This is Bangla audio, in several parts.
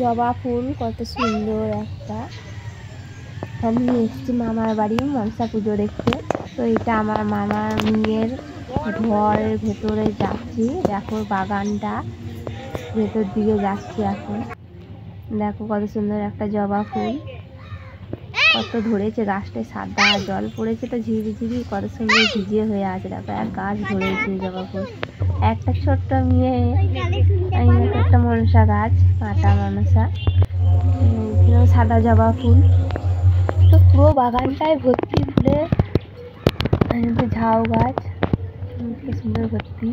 জবা ফুল কত সুন্দর একটা। আমি এসেছি মামার বাড়ি মনসা পুজো দেখতে। তো এটা আমার মামার মেয়ের ঘরের ভেতরে যাচ্ছি। দেখো বাগানটা, ভেতর দিকে যাচ্ছি এখন। দেখো কত সুন্দর একটা জবা ফুল, কত ধরেছে গাছটায়, সাদা জল পড়েছে তো ঝিরিঝিরি, কত সুন্দর ভিজিয়ে হয়ে আছে। দেখো এক গাছ ধরেছে জবা ফুল। একটা ছোট্ট মেয়ে, একটা মনসা গাছ, কাঁটা মনসা, সাদা জবা ফুল। তো পুরো বাগানটায় ভর্তি ফুলে, ঝাউ গাছ কি সুন্দর ভর্তি।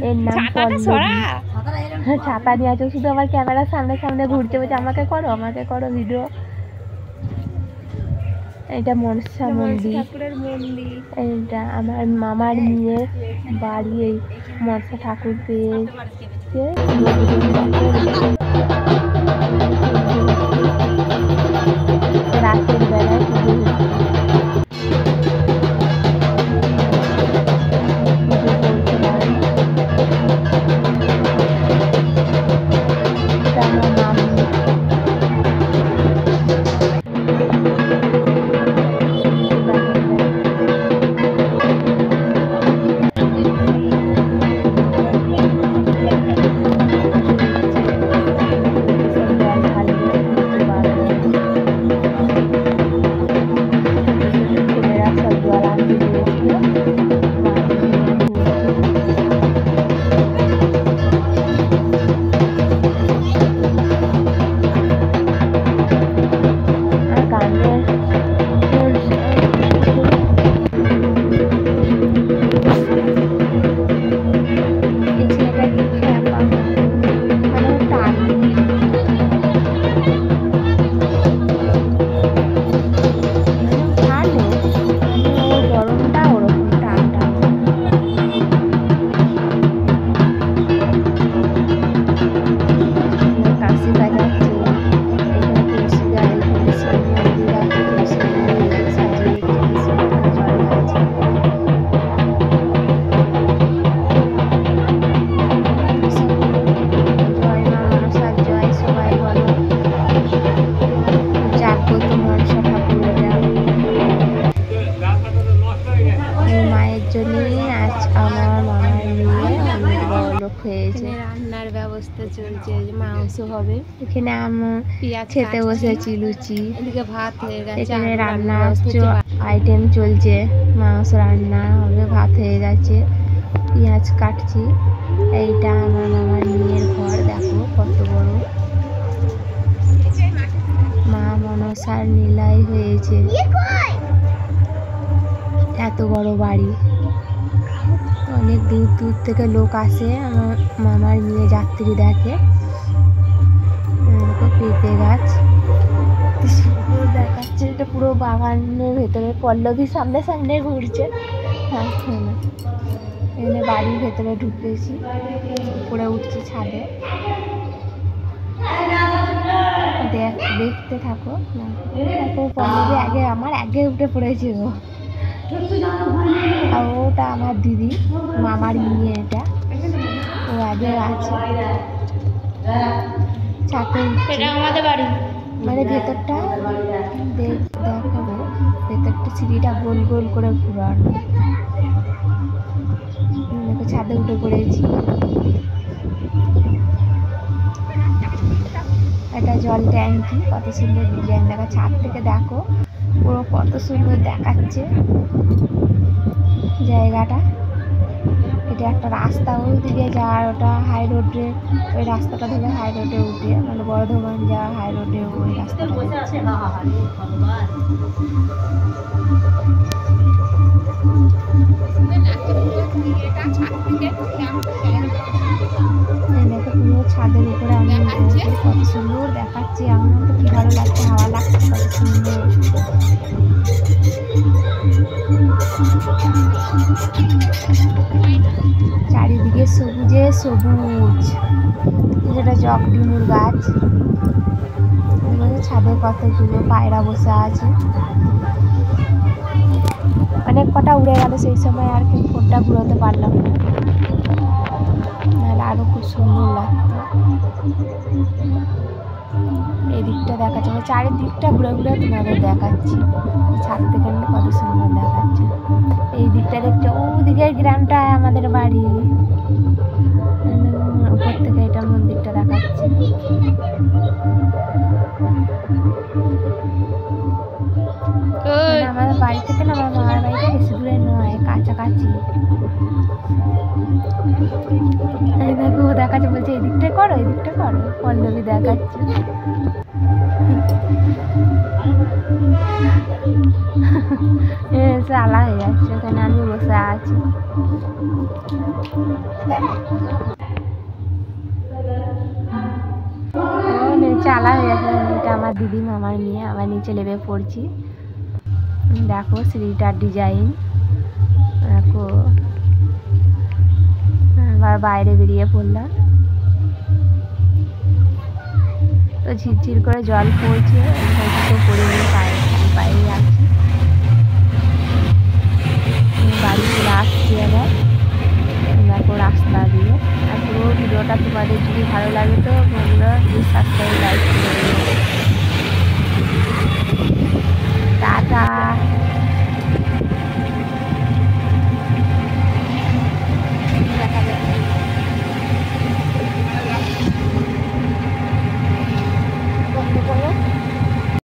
এর নাম ছাতা নিয়ে আছে, শুধু আমার ক্যামেরার সামনে সামনে ঘুরছে, বলছে আমাকে করো ভিডিও। এটা মনসা মন্দির, এইটা আমার মামার মেয়ের বাড়ি। এই মনসা ঠাকুর পেয়েছে রাতের বেলায় পুজো হচ্ছে। রান্নার ব্যবস্থা চলছে, মাংস হবে এখানে। আমি খেতে বসেছি লুচি, এদিকে ভাত হয়ে গেছে। এখানে রান্না আইটেম চলছে, মাংস রান্না হবে, ভাত হয়ে গেছে, পেঁয়াজ কাটছি। এইটা আমার মামার মেয়ের ঘর, দেখো কত বড়। মা মনসার নীলাই হয়েছে, এত বড় বাড়ি। অনেক দূর দূর থেকে লোক আসে আমার মামার মেয়ে যাত্রী দেখে। পেঁপে গাছ দেখাচ্ছে, এটা পুরো বাগানের ভেতরে। পল্লবী সামনে সামনে ঘুরছে। হ্যাঁ, এখানে বাড়ির ভেতরে ঢুকেছি, উপরে উঠছি ছাদে। দেখতে থাকো। পল্লবী আমার আগে উঠে পড়েছে গো। আর ওটা আমার দিদি, মামার মেয়ে, এটা ও আগে আছে ছাতে। এটা আমাদের বাড়ি, মানে ভেতরটা দেখাবো। ভেতরটা সিঁড়িটা গোল গোল করে ঘুরানো। দেখো ছাদে উঠে পড়েছি। এটা জল ট্যাঙ্কি, কত সুন্দর ডিজাইন। দেখো ছাদ থেকে দেখো পুরো কত সুন্দর দেখাচ্ছে জায়গাটা। এটা একটা রাস্তা ওই দিকে যাওয়ার, ওটা হাই রোডে। ওই রাস্তাটা ধরে হাই রোডে উঠে, মানে বর্ধমান যাওয়ার হাই রোডে ওই রাস্তাটা। দেখো পুরো ছাদের উপরে আমি কত সুন্দর দেখাচ্ছি। আমার তো কি ভালো লাগছে, হাওয়া লাগছে, কত সুন্দর। চারিদিকে সবুজে সবুজ। যেটা জব ডিমুর গাছ। ছাদে কতগুলো পায়রা বসে আছে। অনেক কটা উড়ে গেল সেই সময়, আর কি ফোনটা ঘুরোতে পারলাম না, নাহলে আরো খুব সুন্দর লাগতো। এই দিকটা দেখাচ্ছে, আমি চারিদিকটা ঘুরে ঘুরে তোমাদের দেখাচ্ছি ছাদ থেকে কত সুন্দর দেখাচ্ছে। এই দিকটা দেখছো, ওদিকের গ্রামটায় আমাদের বাড়ি, উপর থেকে এটা মন্দিরটা দেখাচ্ছে। আমাদের বাড়ি থেকে না আমার মামার বাড়িটা বেশি দূরে নয়, কাছাকাছি। দেখো দেখাচ্ছে, বলছে এই দিকটা করো, এই দিকটা করো, পল্লবী দেখাচ্ছে। চালা হয়ে যাচ্ছে, এখানে আমি বসে আছি। চালা হয়ে যাচ্ছে, এটা আমার দিদি মামার মেয়ে, আবার নিচে নেমে পড়ছি। দেখো সিঁড়িটার ডিজাইন দেখো। আবার বাইরে বেরিয়ে পড়লাম, তো ঝিরঝির করে জল পড়ছে, তো পড়িনি, বাইরে আছি। বাড়ি চলে আসছি এবার, দেখো রাস্তা দিয়ে। আর পুরো ভিডিওটা তোমাদের যদি ভালো লাগে তো বন্ধুরা প্লিজ সাবস্ক্রাইব, লাইক করে দিও। টাটা।